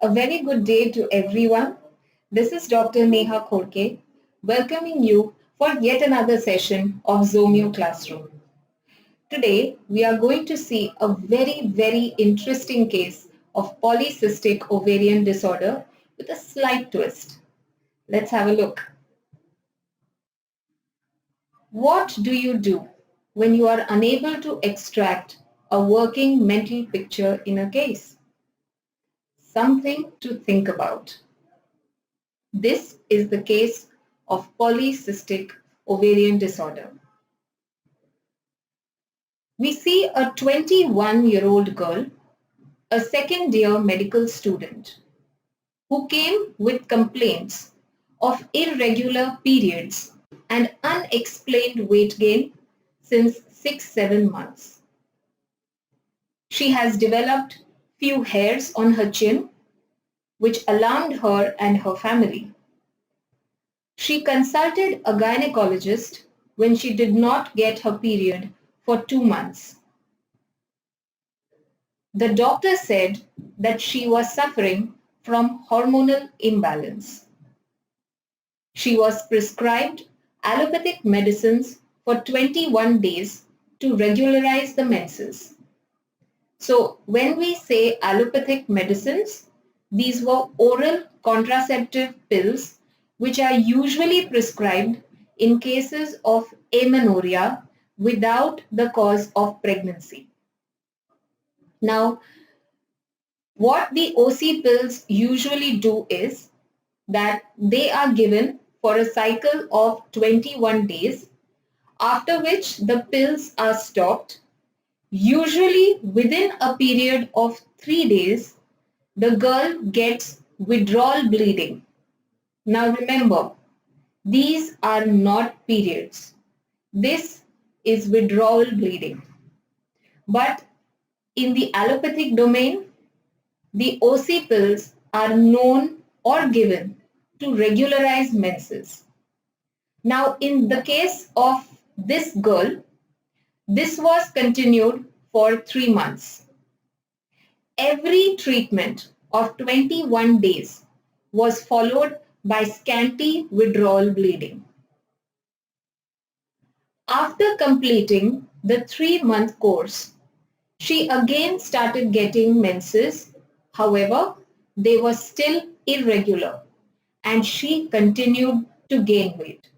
A very good day to everyone. This is Dr. Neha Khodke welcoming you for yet another session of Zomeo Classroom. Today, we are going to see a very interesting case of polycystic ovarian disorder with a slight twist. Let's have a look. What do you do when you are unable to extract a working mental picture in a case? Something to think about. This is the case of polycystic ovarian disorder. We see a 21-year-old girl, a second-year medical student, who came with complaints of irregular periods and unexplained weight gain since 6-7 months. She has developed few hairs on her chin, which alarmed her and her family. She consulted a gynecologist when she did not get her period for 2 months. The doctor said that she was suffering from hormonal imbalance. She was prescribed allopathic medicines for 21 days to regularize the menses. So when we say allopathic medicines, these were oral contraceptive pills which are usually prescribed in cases of amenorrhea without the cause of pregnancy. Now, what the OC pills usually do is that they are given for a cycle of 21 days, after which the pills are stopped. Usually within a period of 3 days, the girl gets withdrawal bleeding. Now remember, these are not periods. This is withdrawal bleeding. But in the allopathic domain, the OC pills are known or given to regularize menses. Now in the case of this girl, this was continued for 3 months. Every treatment of 21 days was followed by scanty withdrawal bleeding. After completing the 3-month course, she again started getting menses. However, they were still irregular and she continued to gain weight.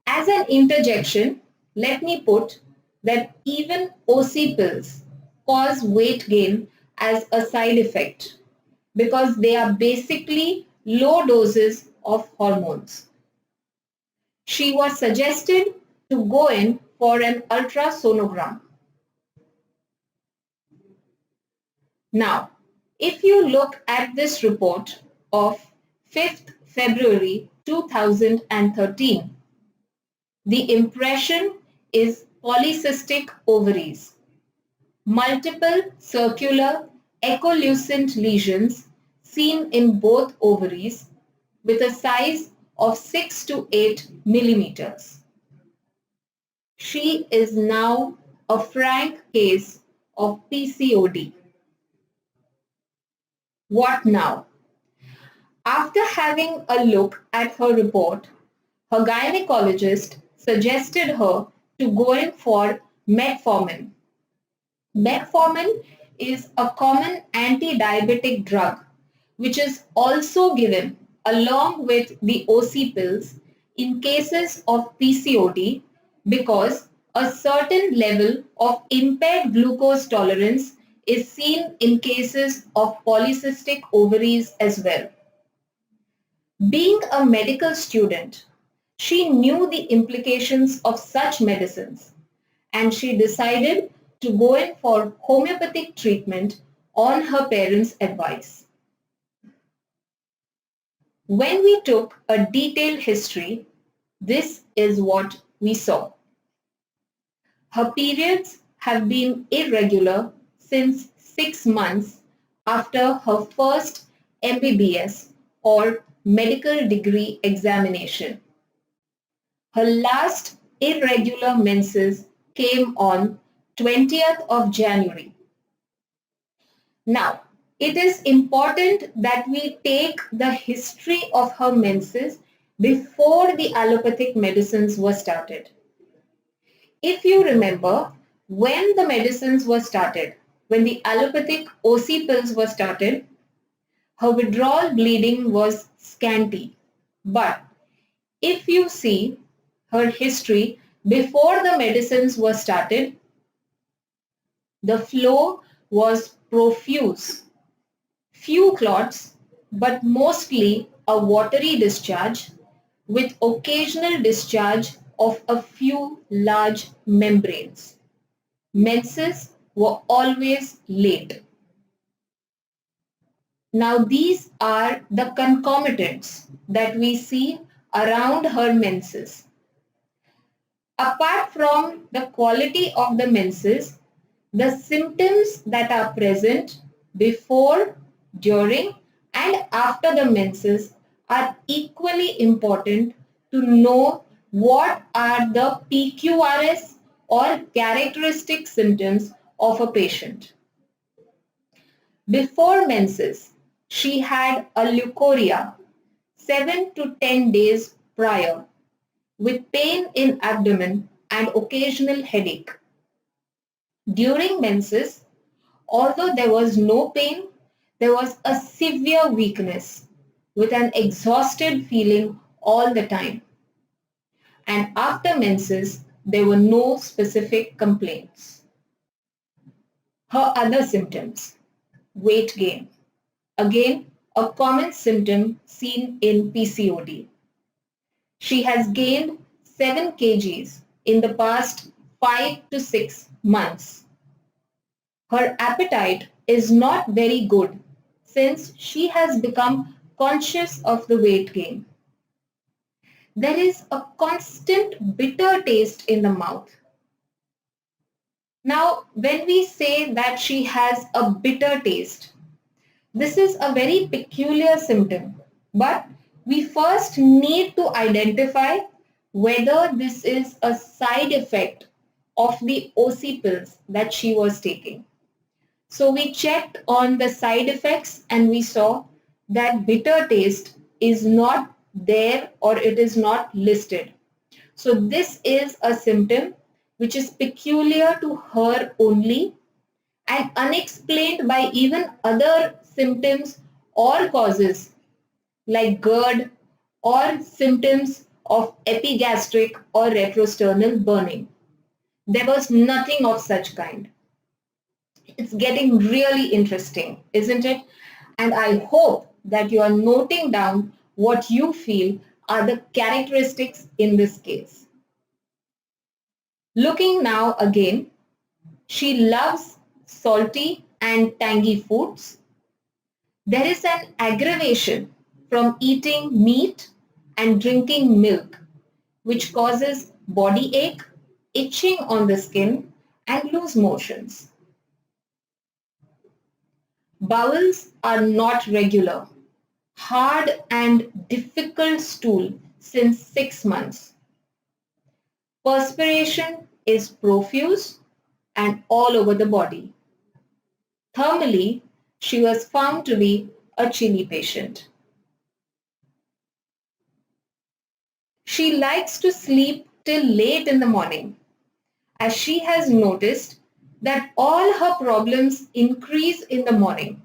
As an interjection, let me put that even OC pills cause weight gain as a side effect because they are basically low doses of hormones. She was suggested to go in for an ultrasonogram. Now, if you look at this report of 5th February 2013, the impression is polycystic ovaries, multiple circular echolucent lesions seen in both ovaries with a size of 6 to 8 millimeters. She is now a frank case of PCOD. What now? After having a look at her report, her gynecologist suggested her to go in for metformin. Metformin is a common anti-diabetic drug which is also given along with the OC pills in cases of PCOD because a certain level of impaired glucose tolerance is seen in cases of polycystic ovaries as well. Being a medical student, she knew the implications of such medicines and she decided to go in for homeopathic treatment on her parents' advice. When we took a detailed history, this is what we saw. Her periods have been irregular since 6 months after her first MBBS or medical degree examination. Her last irregular menses came on 20th of January. Now, it is important that we take the history of her menses before the allopathic medicines were started. If you remember, when the medicines were started, when the allopathic OC pills were started, her withdrawal bleeding was scanty. But if you see her history before the medicines were started, the flow was profuse. Few clots, but mostly a watery discharge with occasional discharge of a few large membranes. Menses were always late. Now these are the concomitants that we see around her menses. Apart from the quality of the menses, the symptoms that are present before, during and after the menses are equally important to know what are the PQRS or characteristic symptoms of a patient. Before menses, she had a leukorrhea 7 to 10 days prior with pain in abdomen and occasional headache. During menses, although there was no pain, there was a severe weakness with an exhausted feeling all the time. And after menses, there were no specific complaints. Her other symptoms: weight gain. Again, a common symptom seen in PCOD. She has gained 7 kgs in the past 5 to 6 months. Her appetite is not very good since she has become conscious of the weight gain. There is a constant bitter taste in the mouth. Now, when we say that she has a bitter taste, this is a very peculiar symptom, but we first need to identify whether this is a side effect of the OC pills that she was taking. So we checked on the side effects and we saw that bitter taste is not there or it is not listed. So this is a symptom which is peculiar to her only and unexplained by even other symptoms or causes like GERD or symptoms of epigastric or retrosternal burning. There was nothing of such kind. It's getting really interesting, isn't it? And I hope that you are noting down what you feel are the characteristics in this case. Looking now again, she loves salty and tangy foods. There is an aggravation from eating meat and drinking milk, which causes body ache, itching on the skin, and loose motions. Bowels are not regular, hard and difficult stool since 6 months. Perspiration is profuse and all over the body. Thermally, she was found to be a chilly patient. She likes to sleep till late in the morning, as she has noticed that all her problems increase in the morning,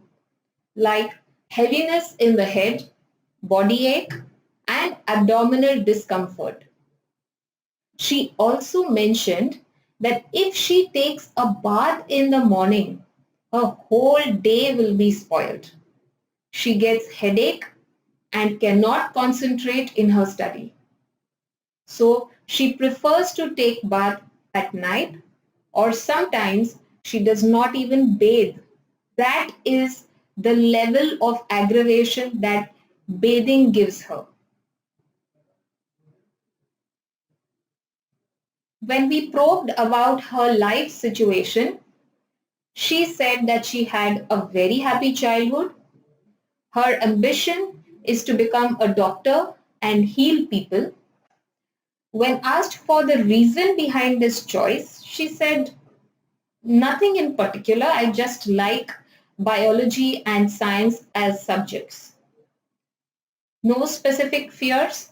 like heaviness in the head, body ache, and abdominal discomfort. She also mentioned that if she takes a bath in the morning, her whole day will be spoiled. She gets headache and cannot concentrate in her study. So she prefers to take bath at night, or sometimes she does not even bathe. That is the level of aggravation that bathing gives her. When we probed about her life situation, she said that she had a very happy childhood. Her ambition is to become a doctor and heal people. When asked for the reason behind this choice, she said, nothing in particular. I just like biology and science as subjects. No specific fears,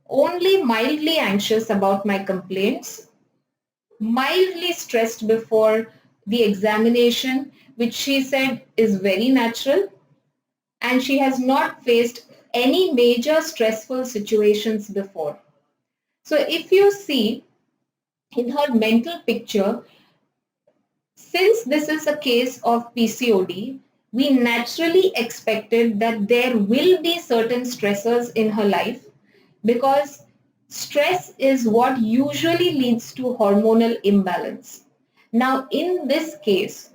only mildly anxious about my complaints, mildly stressed before the examination, which she said is very natural, and she has not faced any major stressful situations before. So if you see in her mental picture, since this is a case of PCOD, we naturally expected that there will be certain stressors in her life because stress is what usually leads to hormonal imbalance. Now, in this case,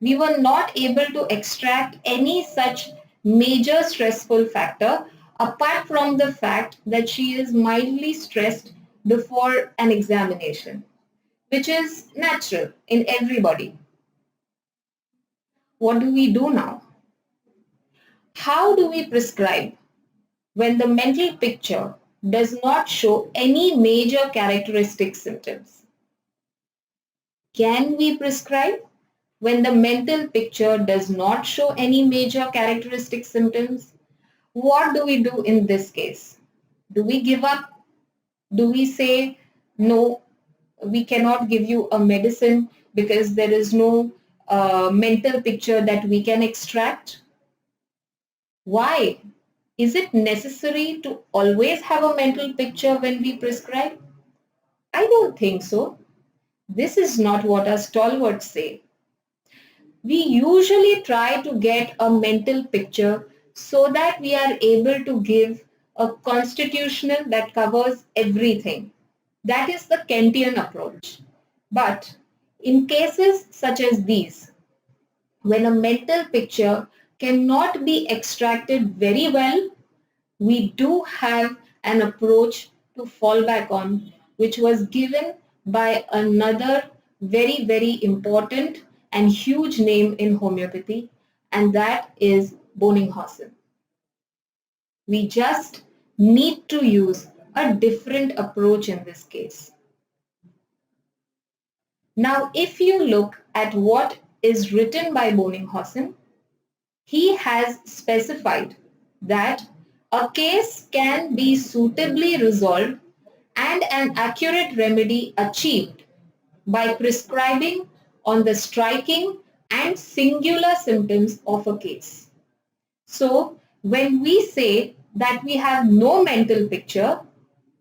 we were not able to extract any such major stressful factor apart from the fact that she is mildly stressed before an examination, which is natural in everybody. What do we do now? How do we prescribe when the mental picture does not show any major characteristic symptoms? Can we prescribe when the mental picture does not show any major characteristic symptoms? What do we do in this case? Do we give up? Do we say, no, we cannot give you a medicine because there is no mental picture that we can extract? Why? Is it necessary to always have a mental picture when we prescribe? I don't think so. This is not what our stalwarts say. We usually try to get a mental picture so that we are able to give a constitutional that covers everything. That is the Kantian approach. But in cases such as these, when a mental picture cannot be extracted very well, we do have an approach to fall back on, which was given by another very, very important and huge name in homeopathy, and that is Boenninghausen. We just need to use a different approach in this case. Now, if you look at what is written by Boenninghausen, he has specified that a case can be suitably resolved and an accurate remedy achieved by prescribing on the striking and singular symptoms of a case. So, when we say that we have no mental picture,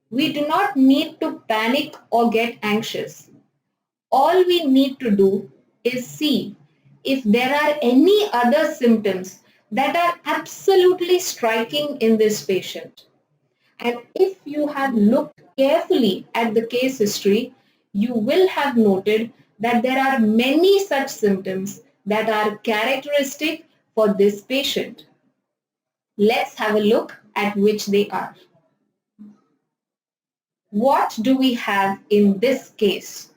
we do not need to panic or get anxious. All we need to do is see if there are any other symptoms that are absolutely striking in this patient. And if you have looked carefully at the case history, you will have noted that there are many such symptoms that are characteristic for this patient. Let's have a look at which they are. What do we have in this case?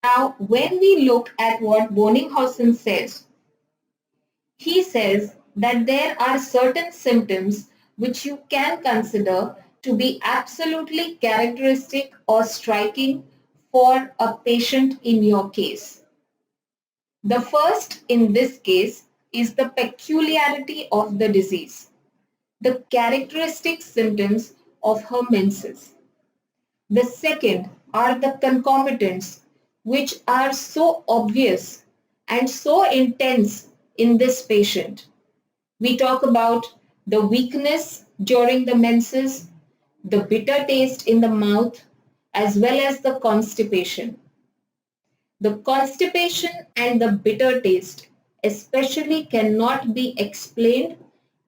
Now, when we look at what Boenninghausen says, he says that there are certain symptoms which you can consider to be absolutely characteristic or striking for a patient in your case. The first in this case is the peculiarity of the disease, the characteristic symptoms of her menses. The second are the concomitants, which are so obvious and so intense in this patient. We talk about the weakness during the menses, the bitter taste in the mouth, as well as the constipation. The constipation and the bitter taste especially cannot be explained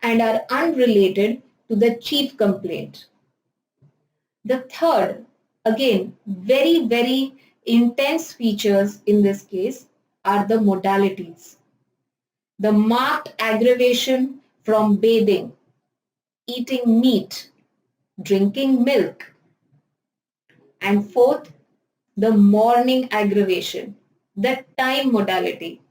and are unrelated to the chief complaint. The third, again, very, very intense features in this case are the modalities. The marked aggravation from bathing, eating meat, drinking milk. And fourth, the morning aggravation, the time modality,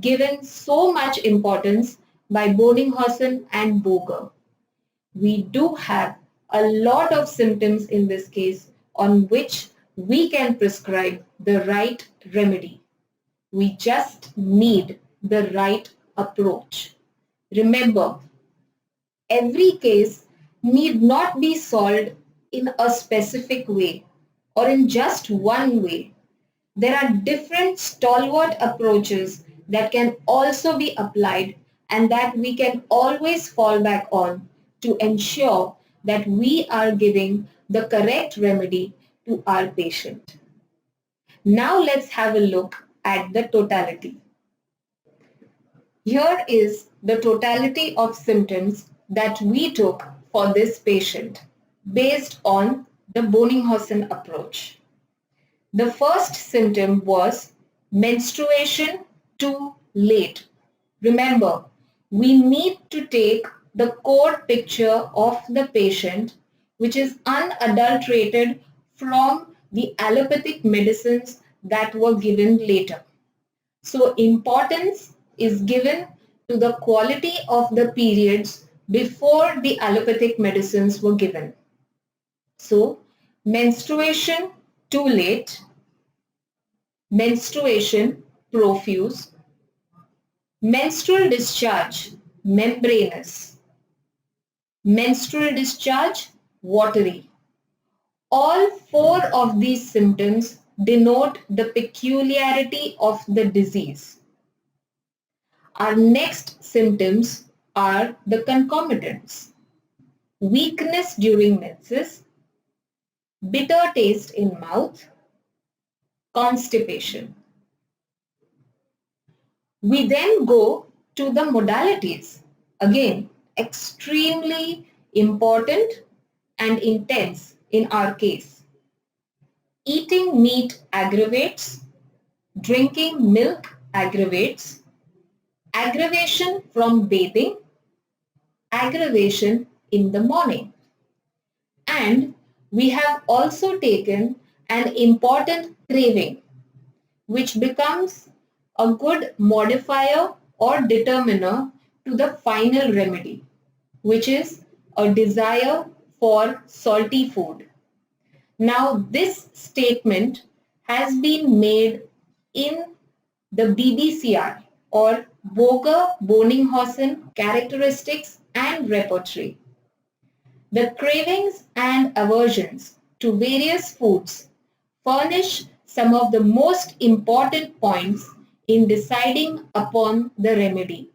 given so much importance by Boenninghausen and Boger. We do have a lot of symptoms in this case on which we can prescribe the right remedy. We just need the right approach. Remember, every case need not be solved in a specific way or in just one way. There are different stalwart approaches that can also be applied and that we can always fall back on to ensure that we are giving the correct remedy to our patient. Now let's have a look at the totality. Here is the totality of symptoms that we took for this patient based on the Boenninghausen approach. The first symptom was menstruation too late. Remember, we need to take the core picture of the patient, which is unadulterated from the allopathic medicines that were given later. So importance is given to the quality of the periods before the allopathic medicines were given. So menstruation too late, menstruation profuse, menstrual discharge membranous, menstrual discharge watery. All four of these symptoms denote the peculiarity of the disease. Our next symptoms are the concomitants: weakness during menses, bitter taste in mouth, constipation. We then go to the modalities. Again, extremely important and intense in our case. Eating meat aggravates, drinking milk aggravates, aggravation from bathing, aggravation in the morning. And we have also taken an important craving, which becomes a good modifier or determiner to the final remedy, which is a desire for salty food. Now, this statement has been made in the BBCR or Boenninghausen characteristics and repertory. The cravings and aversions to various foods furnish some of the most important points in deciding upon the remedy.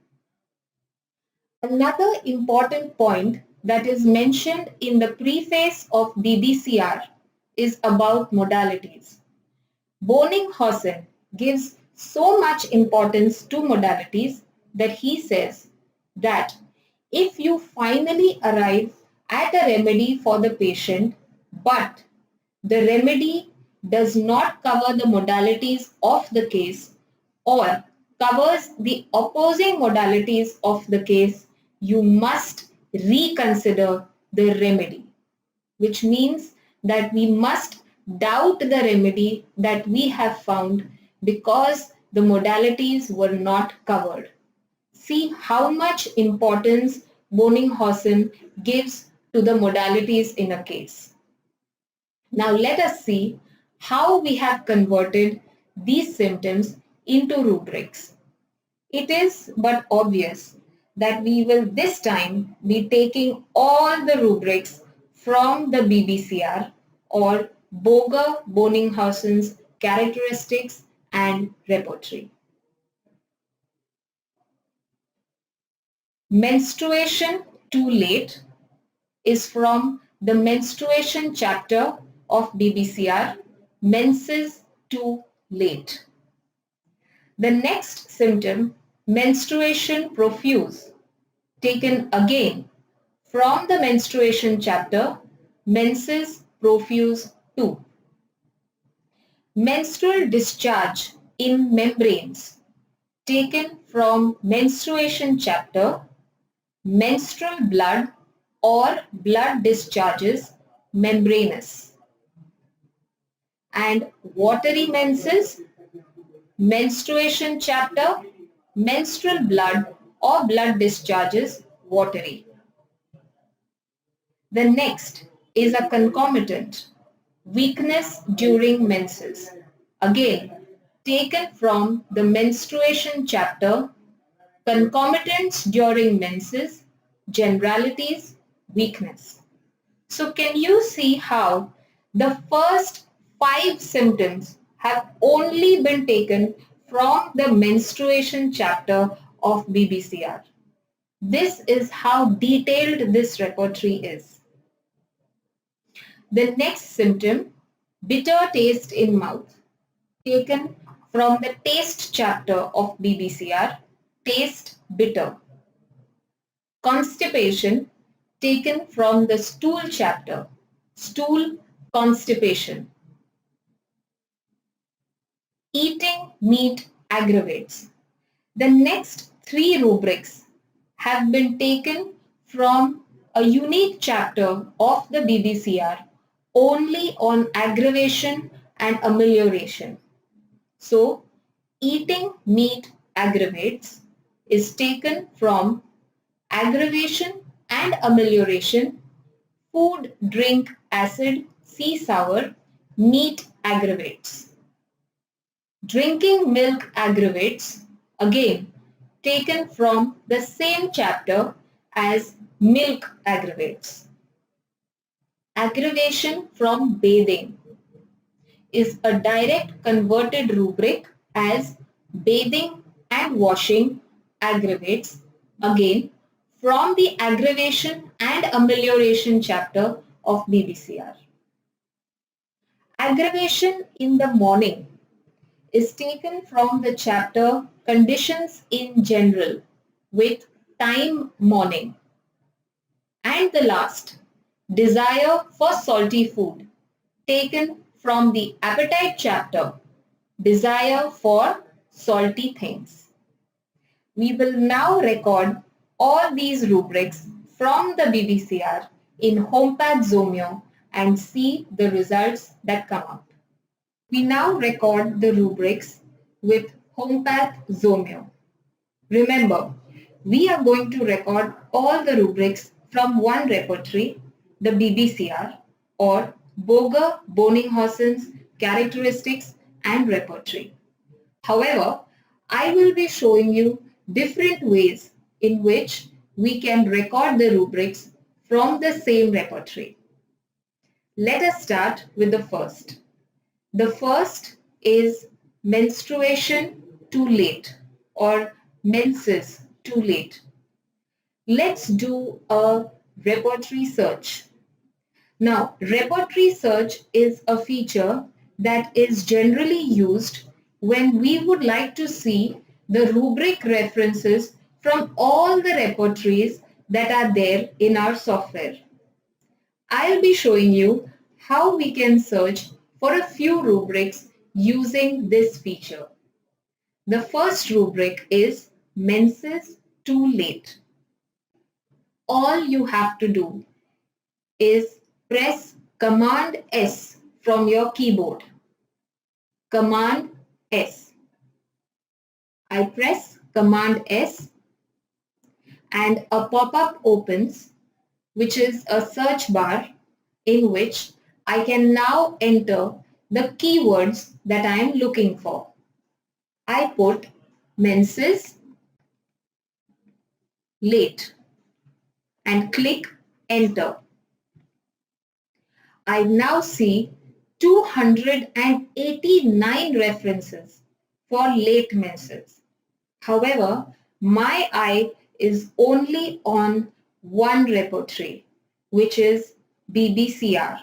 Another important point that is mentioned in the preface of BBCR is about modalities. Boenninghausen gives so much importance to modalities that he says that if you finally arrive at a remedy for the patient, but the remedy does not cover the modalities of the case or covers the opposing modalities of the case, you must reconsider the remedy, which means that we must doubt the remedy that we have found because the modalities were not covered. See how much importance Boenninghausen gives to the modalities in a case. Now let us see how we have converted these symptoms into rubrics. It is but obvious that we will this time be taking all the rubrics from the BBCR or Boenninghausen's characteristics and repertory. Menstruation too late is from the menstruation chapter of BBCR, menses too late. The next symptom, menstruation profuse, taken again from the menstruation chapter, menses profuse 2. Menstrual discharge in membranes, taken from menstruation chapter, menstrual blood or blood discharges membranous. And watery menses, menstruation chapter, menstrual blood or blood discharges watery. The next is a concomitant, weakness during menses. Again, taken from the menstruation chapter, concomitants during menses, generalities, weakness. So can you see how the first 5 symptoms have only been taken from the menstruation chapter of BBCR? This is how detailed this repertory is. The next symptom, bitter taste in mouth, taken from the taste chapter of BBCR, taste bitter. Constipation, taken from the stool chapter, stool constipation. Eating meat aggravates. The next 3 rubrics have been taken from a unique chapter of the BBCR only on aggravation and amelioration. So, eating meat aggravates is taken from aggravation and amelioration, food, drink, acid, sea sour, meat aggravates. Drinking milk aggravates, again taken from the same chapter as milk aggravates. Aggravation from bathing is a direct converted rubric as bathing and washing aggravates, again from the aggravation and amelioration chapter of BBCR. Aggravation in the morning is taken from the chapter Conditions in General with time morning. And the last, Desire for salty food, taken from the Appetite chapter, Desire for salty things. We will now record all these rubrics from the BBCR in HomePad Zomeo and see the results that come up. We now record the rubrics with HomePad Zomeo. Remember, we are going to record all the rubrics from one repertory, the BBCR or Boenninghausen's characteristics and repertory. However, I will be showing you different ways in which we can record the rubrics from the same repertory. Let us start with the first. The first is menstruation too late or menses too late. Let's do a repertory search. Now, repertory search is a feature that is generally used when we would like to see the rubric references from all the repertories that are there in our software. I'll be showing you how we can search for a few rubrics using this feature. The first rubric is menses too late. All you have to do is press Command S from your keyboard. Command S. I press Command S and a pop-up opens, which is a search bar in which I can now enter the keywords that I am looking for. I put menses late and click enter. I now see 289 references for late menses. However, my eye is only on one repertory, which is BBCR.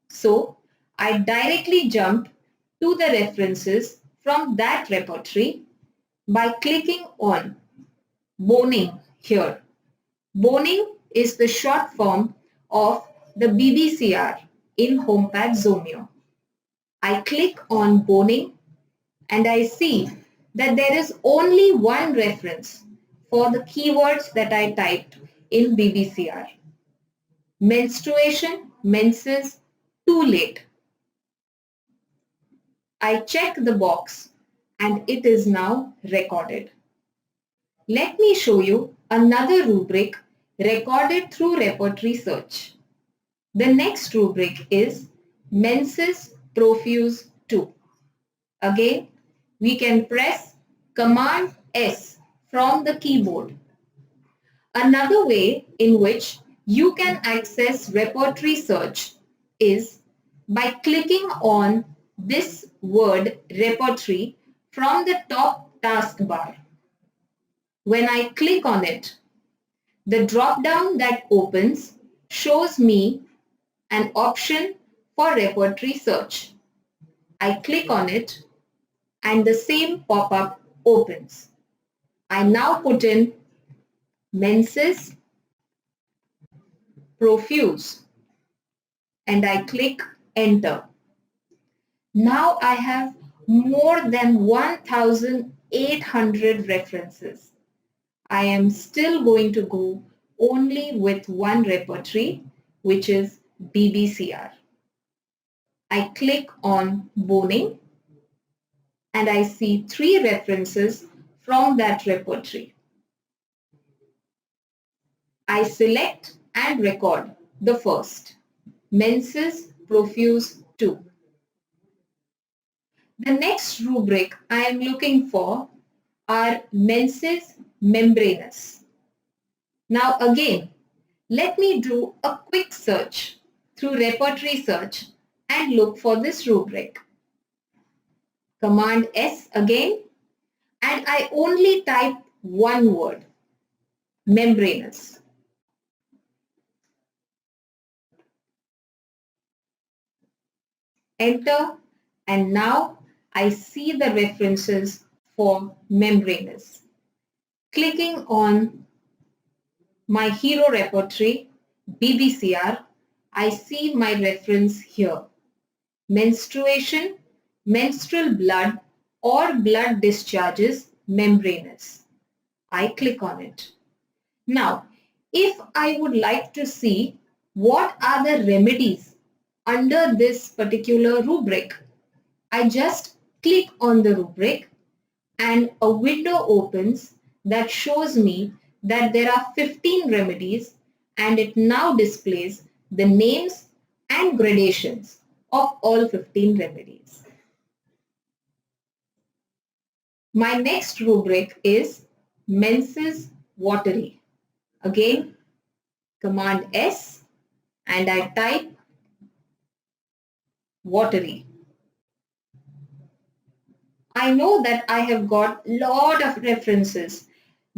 So, I directly jump to the references from that repertory by clicking on Boenning here. Boenning is the short form of the BBCR in HomePad Zomeo. I click on Boenning and I see that there is only one reference for the keywords that I typed in BBCR. Menstruation, menses, too late. I check the box and it is now recorded. Let me show you another rubric recorded through repertory search. The next rubric is menses profuse 2. Again, we can press Command S from the keyboard. Another way in which you can access repertory search is by clicking on this word repertory from the top taskbar. When I click on it, the drop-down that opens shows me an option for repertory search. I click on it and the same pop-up opens. I now put in menses, profuse, and I click enter. Now I have more than 1,800 references. I am still going to go only with one repertory, which is BBCR. I click on boning and I see 3 references from that repertory. I select and record the first, menses profuse 2. The next rubric I am looking for are menses membranous. Now again, let me do a quick search through repertory search and look for this rubric. Command S again, and I only type one word, membranous. Enter, and now I see the references for membranous. Clicking on my hero repertory, BBCR, I see my reference here. Menstruation, menstrual blood or blood discharges membranous. I click on it. Now, if I would like to see what are the remedies under this particular rubric, I just click on the rubric and a window opens that shows me that there are 15 remedies, and it now displays the names and gradations of all 15 remedies. My next rubric is menses watery. Again, Command S and I type watery. I know that I have got a lot of references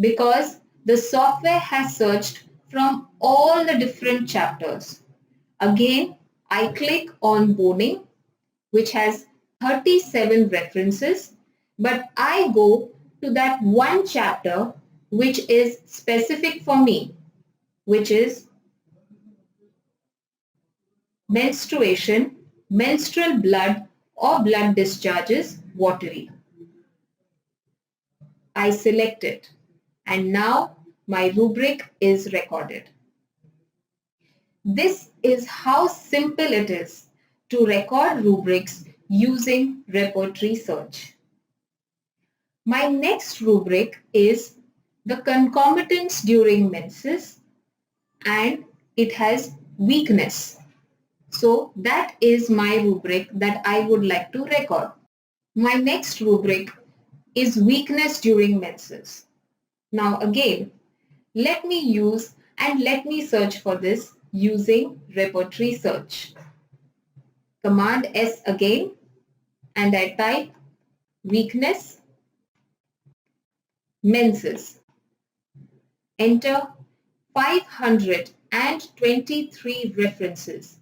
because the software has searched from all the different chapters. Again, I click on boning, which has 37 references, but I go to that one chapter which is specific for me, which is menstruation, menstrual blood or blood discharges watery. I select it and now my rubric is recorded. This is how simple it is to record rubrics using repertory search. My next rubric is the concomitants during menses, and it has weakness. So that is my rubric that I would like to record. My next rubric is weakness during menses. Now again, let me search for this using repertory search. Command S again and I type weakness menses. Enter 523 references,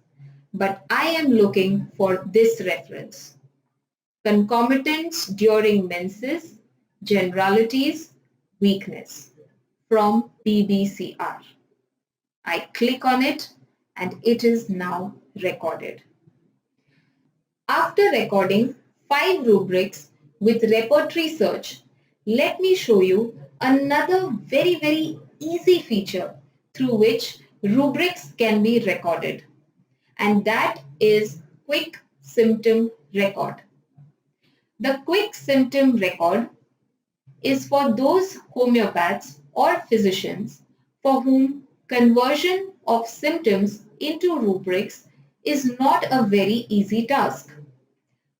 but I am looking for this reference. Concomitants during menses, generalities, weakness from BBCR. I click on it and it is now recorded. After recording 5 rubrics with repertory search, let me show you another very easy feature through which rubrics can be recorded, and that is quick symptom record. The quick symptom record is for those homeopaths or physicians for whom conversion of symptoms into rubrics is not a very easy task.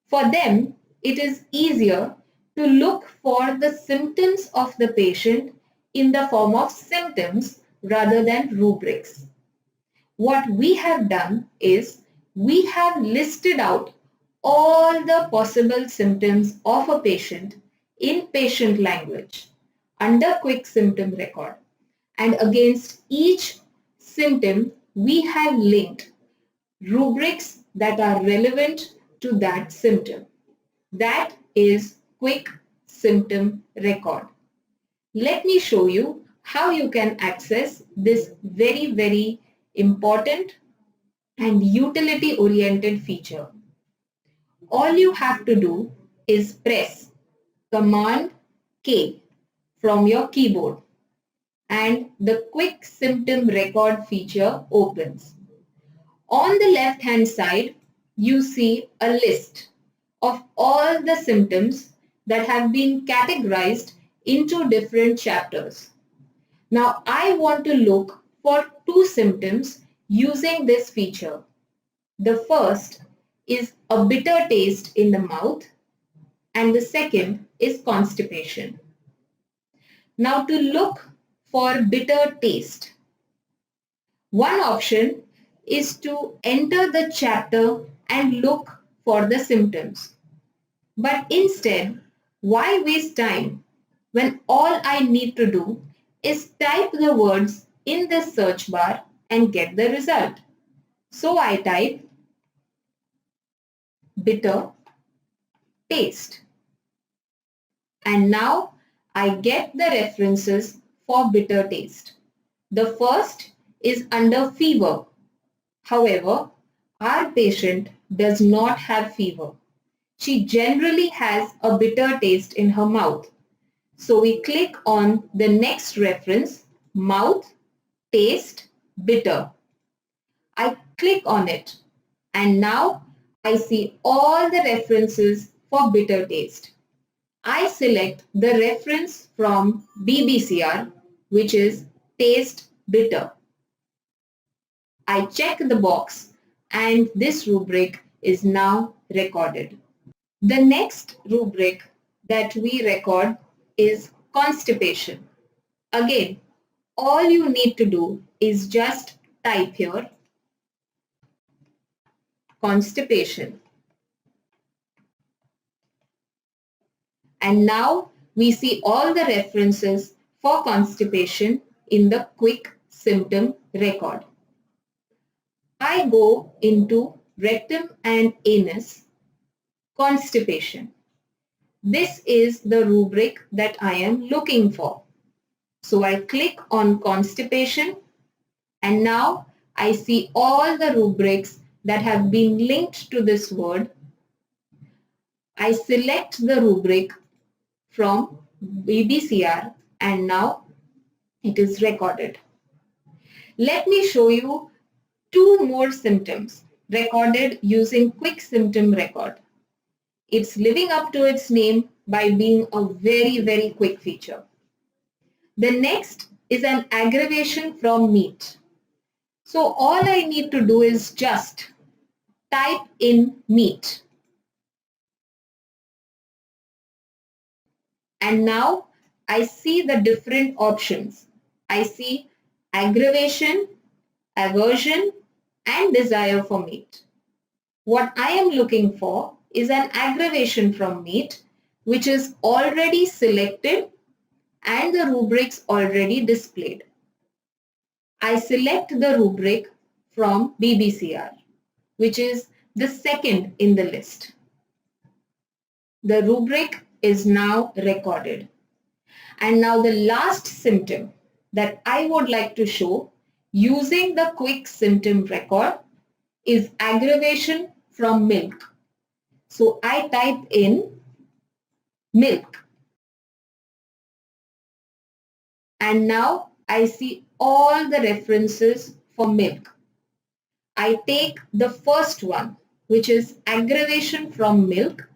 For them, it is easier to look for the symptoms of the patient in the form of symptoms rather than rubrics. What we have done is we have listed out all the possible symptoms of a patient in patient language under quick symptom record, and against each symptom we have linked rubrics that are relevant to that symptom. That is quick symptom record. Let me show you how you can access this very important and utility oriented feature. All you have to do is press Command K from your keyboard and the quick symptom record feature opens. On the left hand side, you see a list of all the symptoms that have been categorized into different chapters. Now I want to look for two symptoms using this feature. The first is a bitter taste in the mouth and the second is constipation. Now to look for bitter taste, one option is to enter the chapter and look for the symptoms. But instead, why waste time when all I need to do is type the words in the search bar and get the result? So I type bitter taste. And now I get the references for bitter taste. The first is under fever. However, our patient does not have fever. She generally has a bitter taste in her mouth. So we click on the next reference, mouth, taste, bitter. I click on it and now I see all the references for bitter taste. I select the reference from BBCR, which is taste bitter. I check the box and this rubric is now recorded. The next rubric that we record is constipation. Again, all you need to do is just type here constipation. And now we see all the references for constipation in the quick symptom record. I go into rectum and anus, constipation. This is the rubric that I am looking for. So I click on constipation and now I see all the rubrics that have been linked to this word. I select the rubric from BBCR and now it is recorded. Let me show you two more symptoms recorded using quick symptom record. It's living up to its name by being a very quick feature. The next is an aggravation from meat. So all I need to do is just type in meat. And now I see the different options. I see aggravation, aversion, and desire for meat. What I am looking for is an aggravation from meat, which is already selected and the rubrics already displayed. I select the rubric from BBCR, which is the second in the list. The rubric is now recorded. And now the last symptom that I would like to show using the quick symptom record is aggravation from milk. So I type in milk. And now I see all the references for milk. I take the first one, which is aggravation from milk,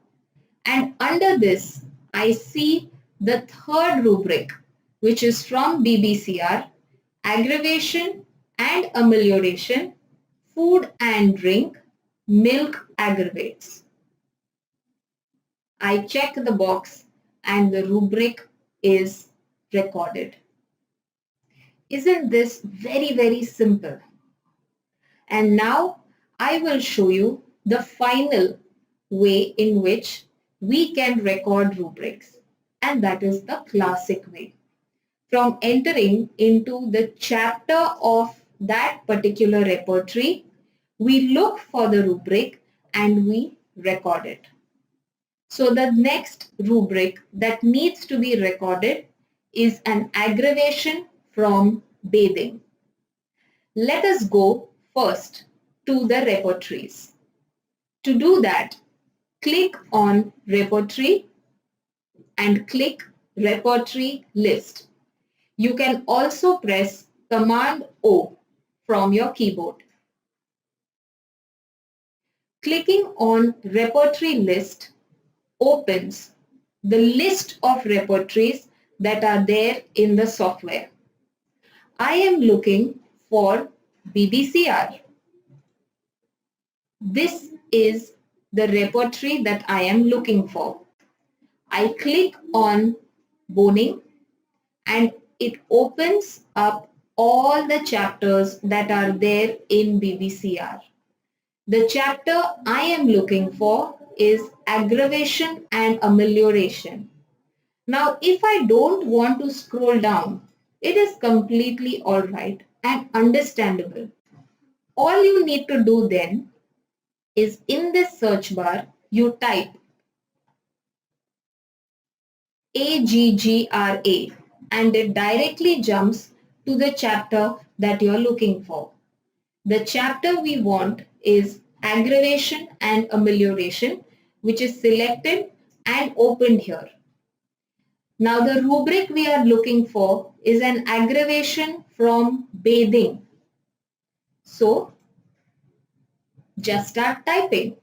and under this I see the third rubric, which is from BBCR, aggravation and amelioration, food and drink, milk aggravates. I check the box and the rubric is recorded. Isn't this very, very simple? And now I will show you the final way in which we can record rubrics, and that is the classic way. From entering into the chapter of that particular repertory, we look for the rubric and we record it. So the next rubric that needs to be recorded is an aggravation from bathing. Let us go first to the repertories. To do that, click on Repertory and click Repertory List. You can also press Command O from your keyboard. Clicking on Repertory List opens the list of repertories that are there in the software. I am looking for BBCR. This is the repertory that I am looking for. I click on Boning and it opens up all the chapters that are there in BBCR. The chapter I am looking for is aggravation and amelioration. Now, if I don't want to scroll down, it is completely alright and understandable. All you need to do then is in this search bar, you type AGGRA and it directly jumps to the chapter that you're looking for. The chapter we want is aggravation and amelioration, which is selected and opened here. Now the rubric we are looking for is an aggravation from bathing. So just start typing.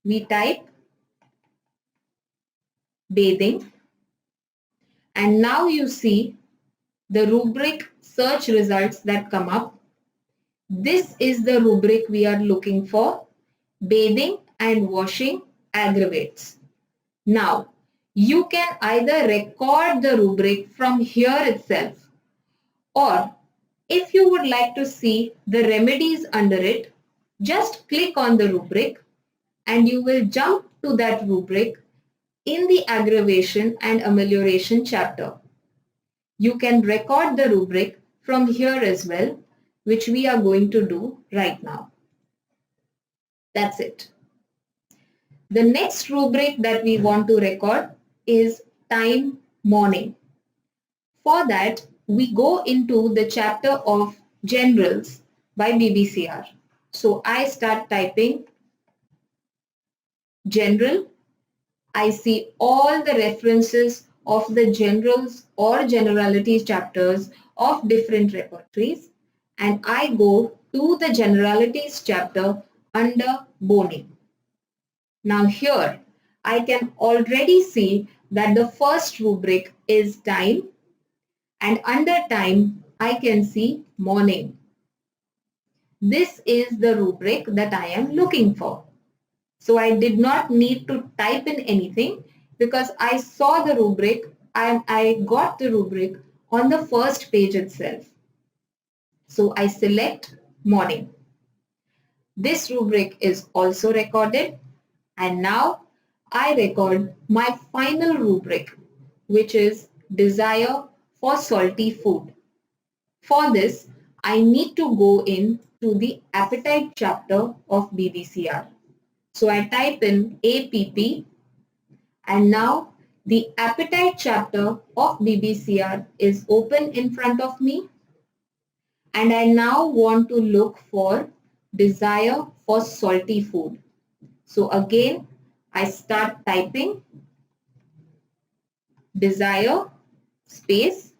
We type bathing and now you see the rubric search results that come up. This is the rubric we are looking for, bathing and washing aggravates. Now, you can either record the rubric from here itself, or if you would like to see the remedies under it, just click on the rubric and you will jump to that rubric in the aggravation and amelioration chapter. You can record the rubric from here as well, which we are going to do right now. That's it. The next rubric that we want to record is time morning. For that, we go into the chapter of generals by BBCR. So I start typing general. I see all the references of the generals or generalities chapters of different repertories and I go to the generalities chapter under boning. Now here I can already see that the first rubric is time and under time I can see morning. This is the rubric that I am looking for. So I did not need to type in anything because I saw the rubric and I got the rubric on the first page itself. So I select morning. This rubric is also recorded and now I record my final rubric, which is desire for salty food. For this, I need to go in to the appetite chapter of BBCR. So I type in APP and now the appetite chapter of BBCR is open in front of me and I now want to look for desire for salty food. So again, I start typing desire space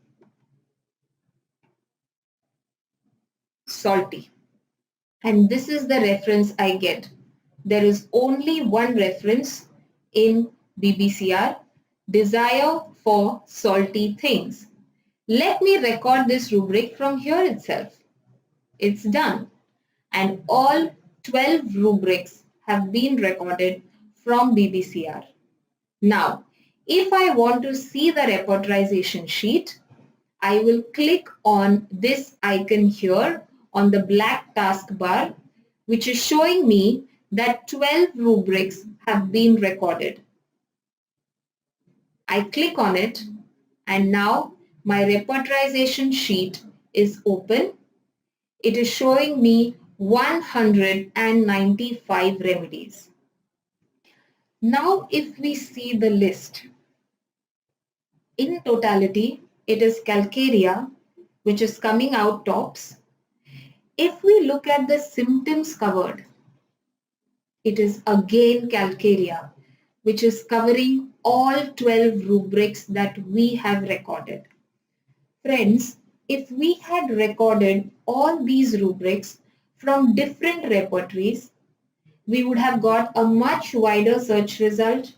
salty. And this is the reference I get. There is only one reference in BBCR, desire for salty things. Let me record this rubric from here itself. It's done. And all 12 rubrics have been recorded from BBCR. Now, If I want to see the repertorization sheet, I will click on this icon here on the black taskbar, which is showing me that 12 rubrics have been recorded. I click on it and now my repertorization sheet is open. It is showing me 195 remedies. Now if we see the list, in totality, it is calcarea, which is coming out tops. If we look at the symptoms covered, it is again calcarea, which is covering all 12 rubrics that we have recorded. Friends, if we had recorded all these rubrics from different repertories, we would have got a much wider search result.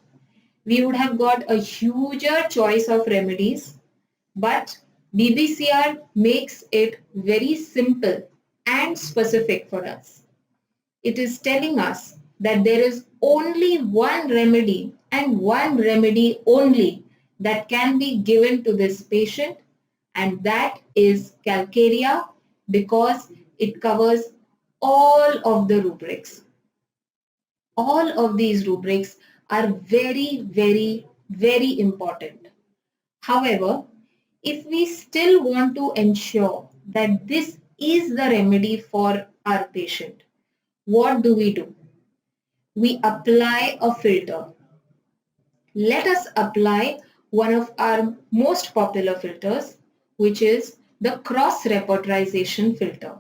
We would have got a huger choice of remedies, but BBCR makes it very simple and specific for us. It is telling us that there is only one remedy and one remedy only that can be given to this patient, and that is calcarea, because it covers all of the rubrics. All of these rubrics are very, very, very important. However, if we still want to ensure that this is the remedy for our patient, what do? We apply a filter. Let us apply one of our most popular filters, which is the cross-repertorization filter.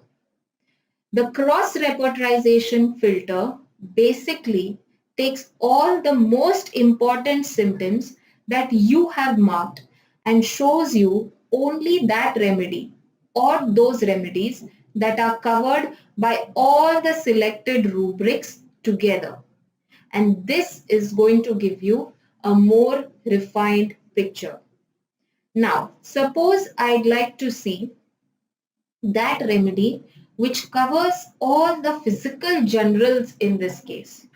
The cross-repertorization filter basically takes all the most important symptoms that you have marked and shows you only that remedy or those remedies that are covered by all the selected rubrics together. And this is going to give you a more refined picture. Now, suppose I'd like to see that remedy which covers all the physical generals in this case.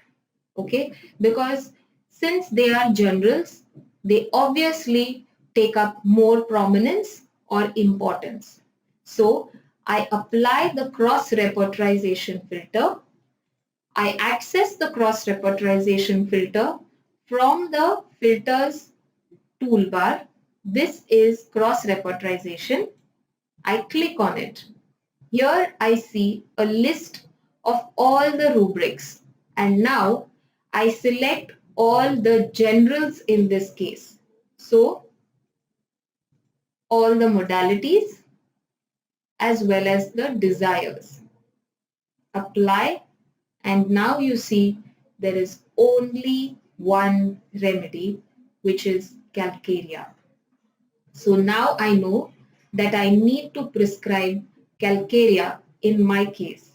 Okay, because since they are generals, they obviously take up more prominence or importance. So I apply the cross repertorization filter. I access the cross repertorization filter from the filters toolbar. This is cross repertorization. I click on it. Here I see a list of all the rubrics, and now I select all the generals in this case. So all the modalities as well as the desires. Apply, and now you see there is only one remedy, which is calcarea. So now I know that I need to prescribe calcarea in my case.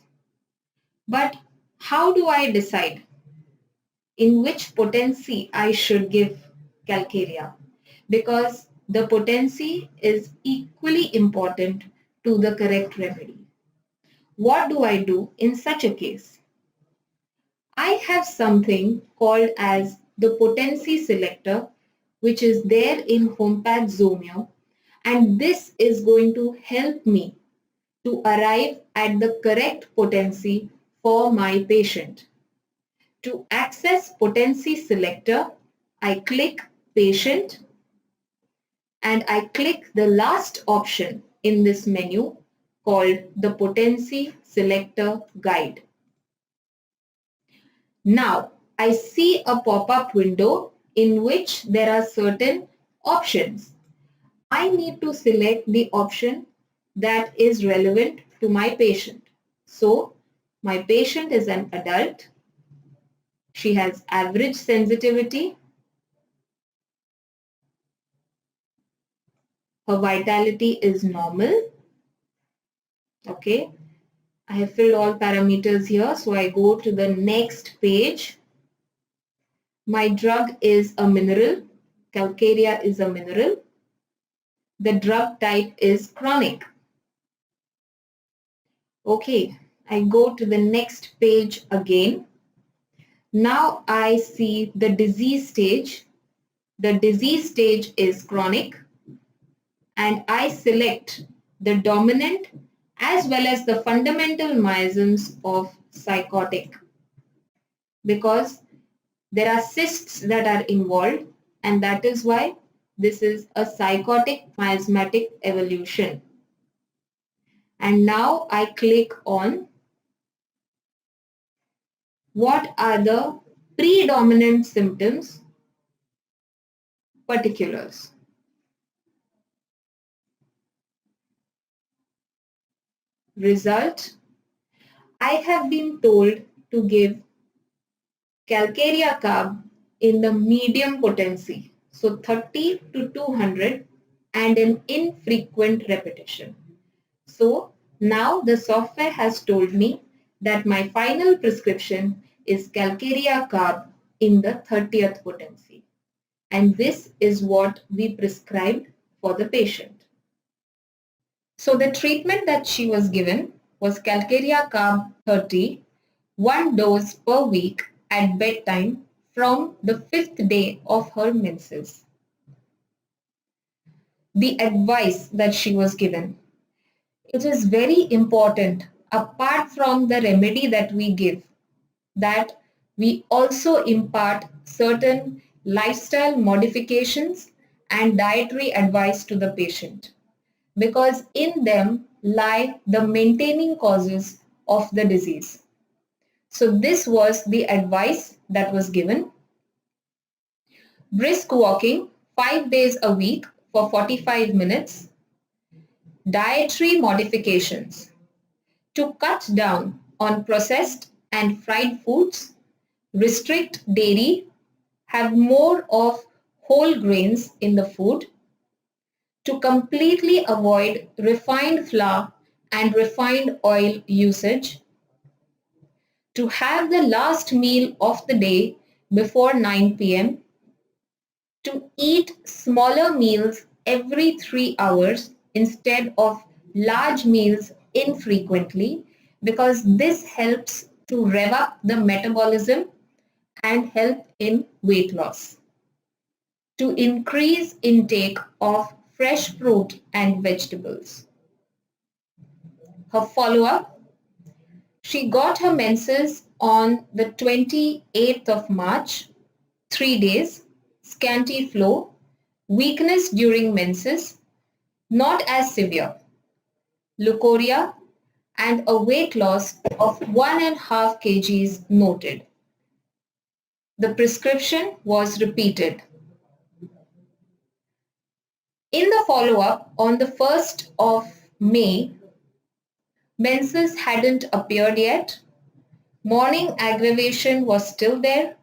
But how do I decide in which potency I should give calcarea? Because the potency is equally important to the correct remedy. What do I do in such a case? I have something called as the potency selector, which is there in HomePad Zomeo, and this is going to help me to arrive at the correct potency for my patient. To access potency selector, I click patient and I click the last option in this menu called the potency selector guide. Now I see a pop-up window in which there are certain options. I need to select the option that is relevant to my patient. So my patient is an adult. She has average sensitivity. Her vitality is normal. Okay. I have filled all parameters here. So I go to the next page. My drug is a mineral. Calcarea is a mineral. The drug type is chronic. Okay. I go to the next page again. Now I see the disease stage. the disease stage is chronic, and I select the dominant as well as the fundamental miasms of psychotic, because there are cysts that are involved, and that is why this is a psychotic miasmatic evolution. And now I click on what are the predominant symptoms, particulars. Result, I have been told to give calcarea carb in the medium potency, so 30 to 200, and an infrequent repetition. So now the software has told me that my final prescription is calcarea carb in the 30th potency. And this is what we prescribed for the patient. So the treatment that she was given was calcarea carb 30, one dose per week at bedtime from the 5th day of her menses. The advice that she was given. It is very important, apart from the remedy that we give, that we also impart certain lifestyle modifications and dietary advice to the patient, because in them lie the maintaining causes of the disease. So this was the advice that was given. Brisk walking 5 days a week for 45 minutes. Dietary modifications to cut down on processed and fried foods, restrict dairy, have more of whole grains in the food, to completely avoid refined flour and refined oil usage, to have the last meal of the day before 9 p.m., to eat smaller meals every 3 hours instead of large meals infrequently, because this helps to rev up the metabolism and help in weight loss. To increase intake of fresh fruit and vegetables. Her follow-up, she got her menses on the 28th of March, 3 days, scanty flow, weakness during menses, not as severe, leukorrhea, and a weight loss of 1.5 kgs noted. The prescription was repeated. In the follow-up on the 1st of May, menses hadn't appeared yet. Morning aggravation was still there.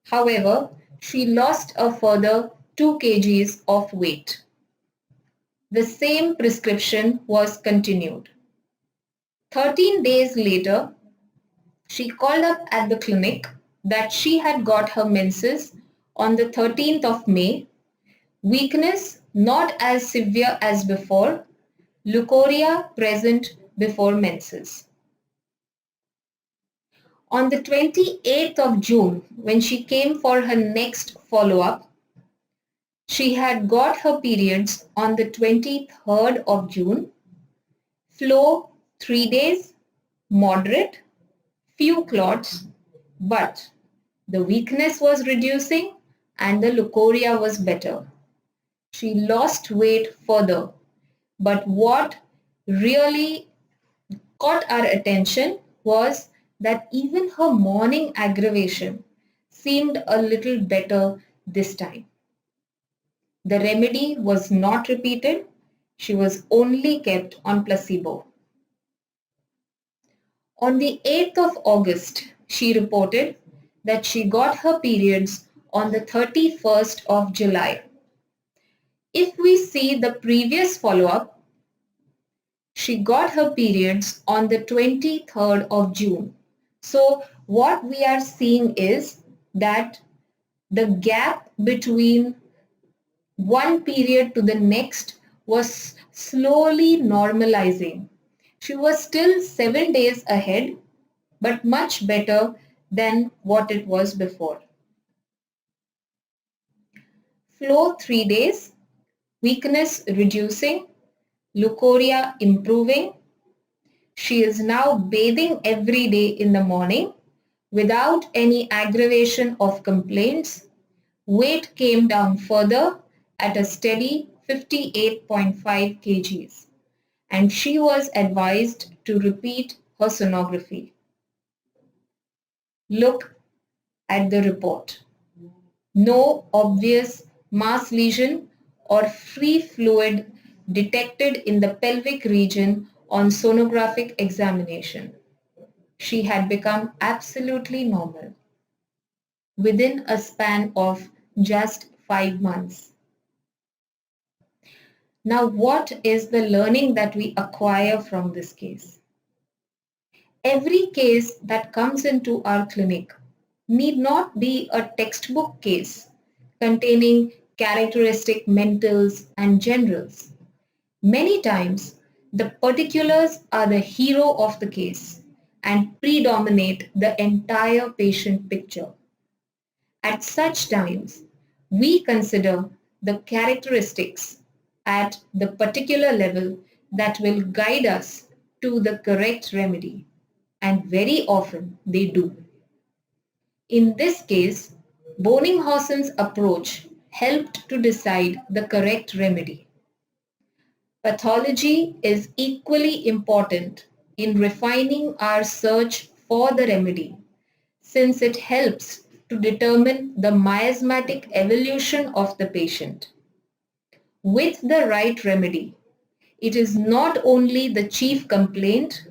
However, she lost a further 2 kgs of weight. The same prescription was continued. 13 days later, she called up at the clinic that she had got her menses on the 13th of May, weakness not as severe as before, leukorrhea present before menses. On the 28th of June, when she came for her next follow-up, she had got her periods on the 23rd of June, flow 3 days, moderate, few clots, but the weakness was reducing and the leukorrhea was better. She lost weight further, but what really caught our attention was that even her morning aggravation seemed a little better this time. The remedy was not repeated. She was only kept on placebo. On the 8th of August, she reported that she got her periods on the 31st of July. If we see the previous follow-up, she got her periods on the 23rd of June. So what we are seeing is that the gap between one period to the next was slowly normalizing. She was still 7 days ahead, but much better than what it was before. flow 3 days, weakness reducing, leukorrhea improving. She is now bathing every day in the morning without any aggravation of complaints. Weight came down further at a steady 58.5 kgs, and she was advised to repeat her sonography. Look at the report. No obvious mass lesion or free fluid detected in the pelvic region on sonographic examination. She had become absolutely normal within a span of just 5 months. Now, what is the learning that we acquire from this case? Every case that comes into our clinic need not be a textbook case containing characteristic mentals and generals. Many times, the particulars are the hero of the case and predominate the entire patient picture. At such times, we consider the characteristics at the particular level that will guide us to the correct remedy, and very often they do. In this case, Boenninghausen's approach helped to decide the correct remedy. Pathology is equally important in refining our search for the remedy, since it helps to determine the miasmatic evolution of the patient. With the right remedy, it is not only the chief complaint,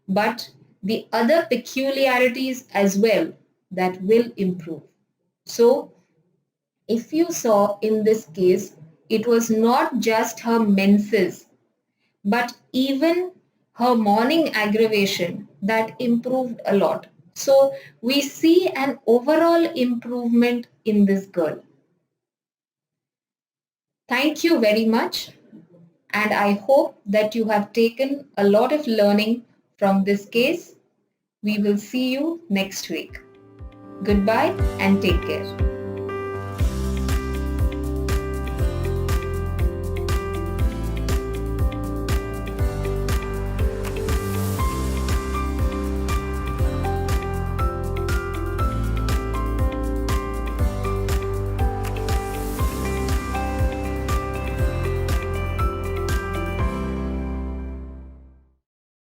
but the other peculiarities as well that will improve. So, if you saw in this case, it was not just her menses, but even her morning aggravation that improved a lot. So, we see an overall improvement in this girl. Thank you very much, and I hope that you have taken a lot of learning from this case. We will see you next week. Goodbye and take care.